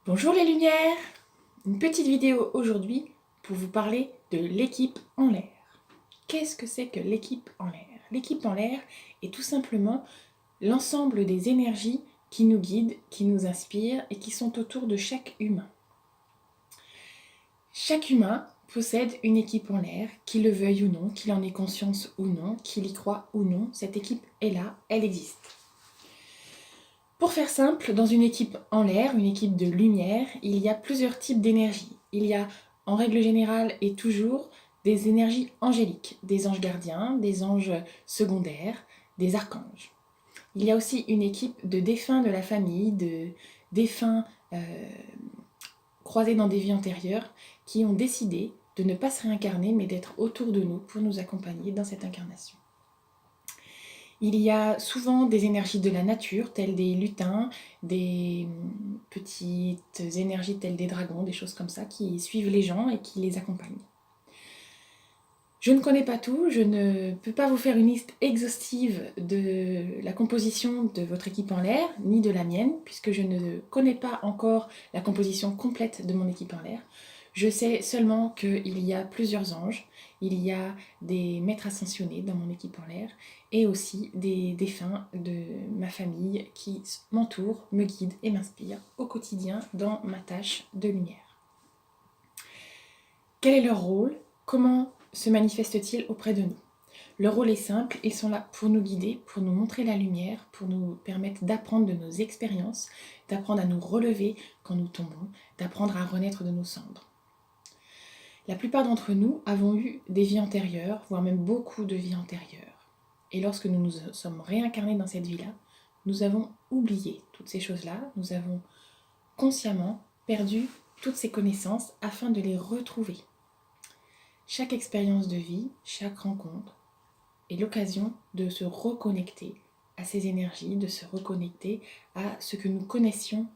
Bonjour les lumières! Une petite vidéo aujourd'hui pour vous parler de l'équipe en l'air. Qu'est-ce que c'est que l'équipe en l'air? L'équipe en l'air est tout simplement l'ensemble des énergies qui nous guident, qui nous inspirent et qui sont autour de chaque humain. Chaque humain possède une équipe en l'air, qu'il le veuille ou non, qu'il en ait conscience ou non, qu'il y croit ou non, cette équipe est là, elle existe. Pour faire simple, dans une équipe en l'air, une équipe de lumière, il y a plusieurs types d'énergie. Il y a en règle générale et toujours des énergies angéliques, des anges gardiens, des anges secondaires, des archanges. Il y a aussi une équipe de défunts de la famille, de défunts croisés dans des vies antérieures, qui ont décidé de ne pas se réincarner mais d'être autour de nous pour nous accompagner dans cette incarnation. Il y a souvent des énergies de la nature, telles des lutins, des petites énergies telles des dragons, des choses comme ça, qui suivent les gens et qui les accompagnent. Je ne connais pas tout, je ne peux pas vous faire une liste exhaustive de la composition de votre équipe en l'air, ni de la mienne, puisque je ne connais pas encore la composition complète de mon équipe en l'air. Je sais seulement qu'il y a plusieurs anges, il y a des maîtres ascensionnés dans mon équipe en l'air, et aussi des défunts de ma famille qui m'entourent, me guident et m'inspirent au quotidien dans ma tâche de lumière. Quel est leur rôle? Comment se manifeste-t-il auprès de nous? Leur rôle est simple, ils sont là pour nous guider, pour nous montrer la lumière, pour nous permettre d'apprendre de nos expériences, d'apprendre à nous relever quand nous tombons, d'apprendre à renaître de nos cendres. La plupart d'entre nous avons eu des vies antérieures, voire même beaucoup de vies antérieures. Et lorsque nous nous sommes réincarnés dans cette vie-là, nous avons oublié toutes ces choses-là, nous avons consciemment perdu toutes ces connaissances afin de les retrouver. Chaque expérience de vie, chaque rencontre est l'occasion de se reconnecter à ces énergies, de se reconnecter à ce que nous connaissions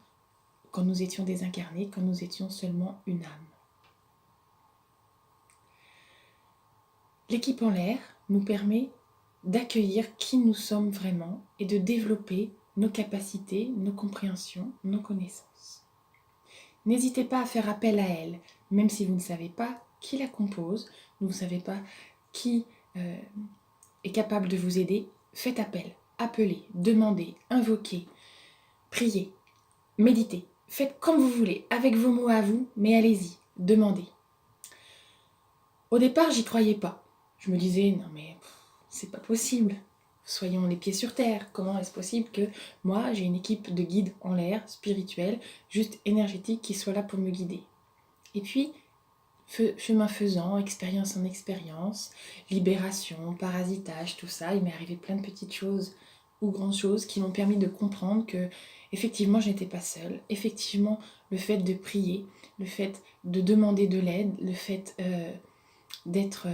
quand nous étions désincarnés, quand nous étions seulement une âme. L'équipe en l'air nous permet d'accueillir qui nous sommes vraiment et de développer nos capacités, nos compréhensions, nos connaissances. N'hésitez pas à faire appel à elle, même si vous ne savez pas qui la compose, vous ne savez pas qui est capable de vous aider, faites appel, appelez, demandez, invoquez, priez, méditez, faites comme vous voulez, avec vos mots à vous, mais allez-y, demandez. Au départ, j'y croyais pas. Je me disais, non mais c'est pas possible. Soyons les pieds sur terre. Comment est-ce possible que moi, j'ai une équipe de guides en l'air, spirituels, juste énergétiques, qui soit là pour me guider? Et puis, chemin faisant, expérience en expérience, libération, parasitage, tout ça, il m'est arrivé plein de petites choses ou grandes choses qui m'ont permis de comprendre que effectivement je n'étais pas seule. Effectivement, le fait de prier, le fait de demander de l'aide, le fait d'être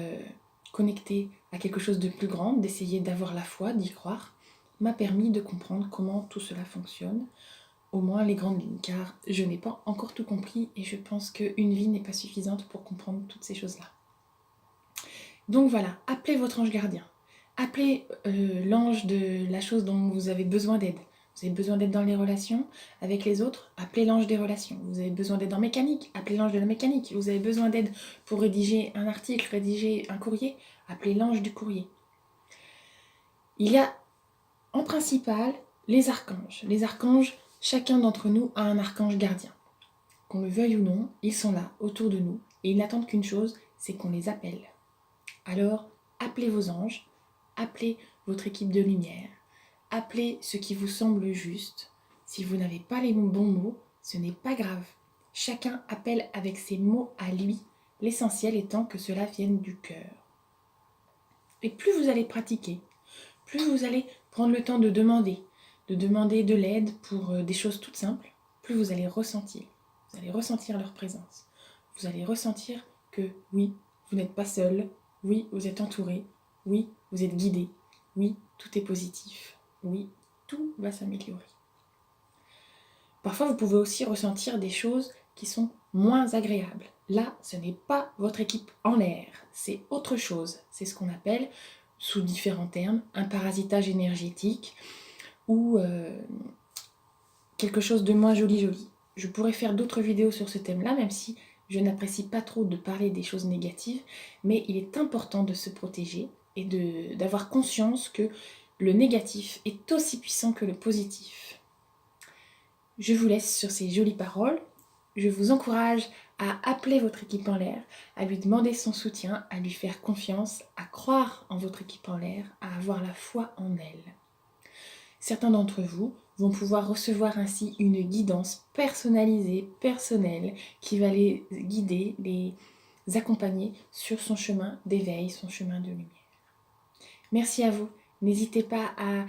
connectée à quelque chose de plus grand, d'essayer d'avoir la foi, d'y croire, m'a permis de comprendre comment tout cela fonctionne, au moins les grandes lignes, car je n'ai pas encore tout compris et je pense qu'une vie n'est pas suffisante pour comprendre toutes ces choses-là. Donc voilà, appelez votre ange gardien, appelez l'ange de la chose dont vous avez besoin d'aide. Vous avez besoin d'aide dans les relations avec les autres, appelez l'ange des relations. Vous avez besoin d'aide en mécanique, appelez l'ange de la mécanique. Vous avez besoin d'aide pour rédiger un article, rédiger un courrier, appelez l'ange du courrier. Il y a en principal les archanges. Les archanges, chacun d'entre nous a un archange gardien. Qu'on le veuille ou non, ils sont là, autour de nous, et ils n'attendent qu'une chose, c'est qu'on les appelle. Alors, appelez vos anges, appelez votre équipe de lumière, appelez ce qui vous semble juste. Si vous n'avez pas les bons mots, ce n'est pas grave. Chacun appelle avec ses mots à lui, l'essentiel étant que cela vienne du cœur. Et plus vous allez pratiquer, plus vous allez prendre le temps de demander de l'aide pour des choses toutes simples, plus vous allez ressentir. Vous allez ressentir leur présence. Vous allez ressentir que oui, vous n'êtes pas seul, oui, vous êtes entouré, oui, vous êtes guidé, oui, tout est positif, oui, tout va s'améliorer. Parfois, vous pouvez aussi ressentir des choses qui sont moins agréables. Là, ce n'est pas votre équipe en l'air, c'est autre chose. C'est ce qu'on appelle, sous différents termes, un parasitage énergétique ou quelque chose de moins joli. je pourrais faire d'autres vidéos sur ce thème-là, même si je n'apprécie pas trop de parler des choses négatives, mais il est important de se protéger et d'avoir conscience que le négatif est aussi puissant que le positif. Je vous laisse sur ces jolies paroles. Je vous encourage à appeler votre équipe en l'air, à lui demander son soutien, à lui faire confiance, à croire en votre équipe en l'air, à avoir la foi en elle. Certains d'entre vous vont pouvoir recevoir ainsi une guidance personnalisée, personnelle, qui va les guider, les accompagner sur son chemin d'éveil, son chemin de lumière. Merci à vous. N'hésitez pas à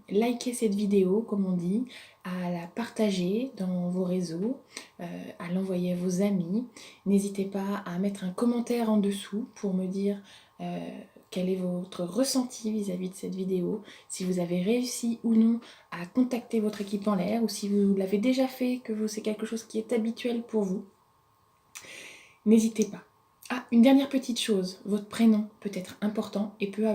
liker cette vidéo, comme on dit, à la partager dans vos réseaux, à l'envoyer à vos amis. N'hésitez pas à mettre un commentaire en dessous pour me dire quel est votre ressenti vis-à-vis de cette vidéo, si vous avez réussi ou non à contacter votre équipe en l'air, ou si vous l'avez déjà fait, que c'est quelque chose qui est habituel pour vous. N'hésitez pas. Ah, une dernière petite chose, votre prénom peut être important et peut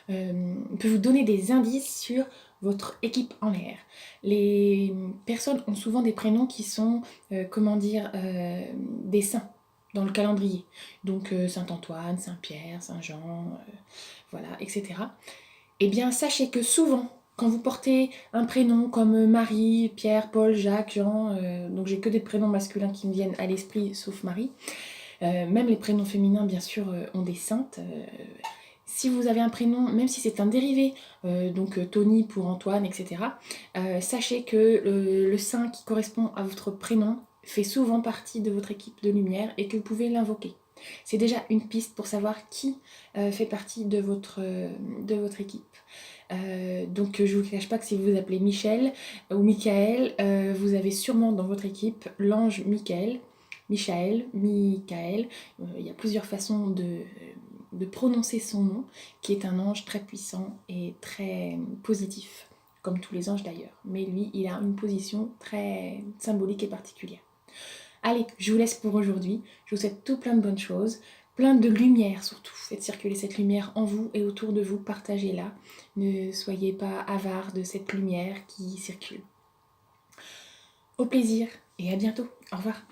vous donner des indices sur votre équipe en l'air. Les personnes ont souvent des prénoms qui sont, des saints dans le calendrier. Donc Saint-Antoine, Saint-Pierre, Saint-Jean, voilà, etc. Eh bien, sachez que souvent, quand vous portez un prénom comme Marie, Pierre, Paul, Jacques, Jean, donc j'ai que des prénoms masculins qui me viennent à l'esprit, sauf Marie, même les prénoms féminins, bien sûr, ont des saintes. Si vous avez un prénom, même si c'est un dérivé, donc Tony pour Antoine, etc., sachez que le saint qui correspond à votre prénom fait souvent partie de votre équipe de lumière et que vous pouvez l'invoquer. C'est déjà une piste pour savoir qui fait partie de votre équipe. Donc je ne vous cache pas que si vous vous appelez Michel ou Michael, vous avez sûrement dans votre équipe l'ange Michael. Michael, il y a plusieurs façons de prononcer son nom, qui est un ange très puissant et très positif, comme tous les anges d'ailleurs. Mais lui, il a une position très symbolique et particulière. Allez, je vous laisse pour aujourd'hui. Je vous souhaite tout plein de bonnes choses, plein de lumière surtout. Faites circuler cette lumière en vous et autour de vous, partagez-la. Ne soyez pas avares de cette lumière qui circule. Au plaisir et à bientôt. Au revoir.